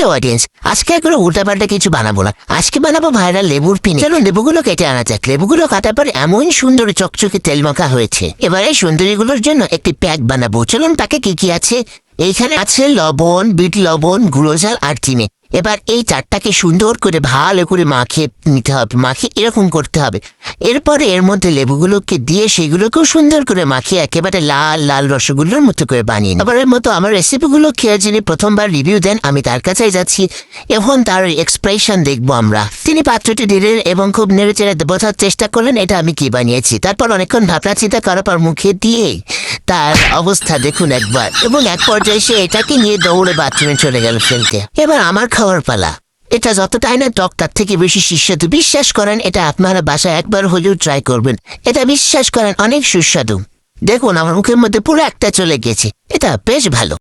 Hello audience, আজকে একবার উল্টাপাল্টা কিছু বানাবো না। আজকে বানাবো ভাইরাল লেবুর পিনি। চলো লেবুগুলো কেটে আনা যাক। লেবুগুলো কাটার পর এমন সুন্দর চকচকে তেল মাখা হয়েছে। এবারে সুন্দরীগুলোর জন্য একটি প্যাক বানাবো। চলুন প্যাকে কি কি আছে। এইখানে আছে লবণ, বিট লবণ, গুঁড়ো ঝাল আর চিনি। এবার এই চারটাকে সুন্দর করে ভালো করে মাখিয়ে নিতে হবে। মাখিয়ে এরকম করতে হবে। এরপরে এর মধ্যে লেবুগুলোকে দিয়ে সেগুলোকেও সুন্দর করে মাখিয়ে একেবারে লাল লাল রসগোল্লার মতো করে বানিয়ে এবারের মতো আমার রেসিপিগুলো খেয়ে যিনি প্রথমবার রিভিউ দেন আমি তার কাছেই যাচ্ছি। এখন তার এক্সপ্রেশন দেখবো আমরা। তিনি পাত্রটি দিলেন এবং খুব নেড়েচেড়ে বোঝার চেষ্টা করলেন এটা আমি কি বানিয়েছি। তারপর অনেকক্ষণ ভাবনা চিন্তা করার পর মুখে দিয়ে তার অবস্থা দেখুন একবার, এবং এক পর্যায়ে সে এটাকে নিয়ে দৌড়ে বাথরুমে চলে গেল ফেলতে। এবার আমার খাওয়ার পালা। এটা যতটাই না টক তার থেকে বেশি সুস্বাদু। বিশ্বাস করেন এটা আপনারা বাসায় একবার হলেও ট্রাই করবেন। এটা বিশ্বাস করেন অনেক সুস্বাদু। দেখুন আমার মুখের মধ্যে পুরো একটা চলে গেছে। এটা বেশ ভালো।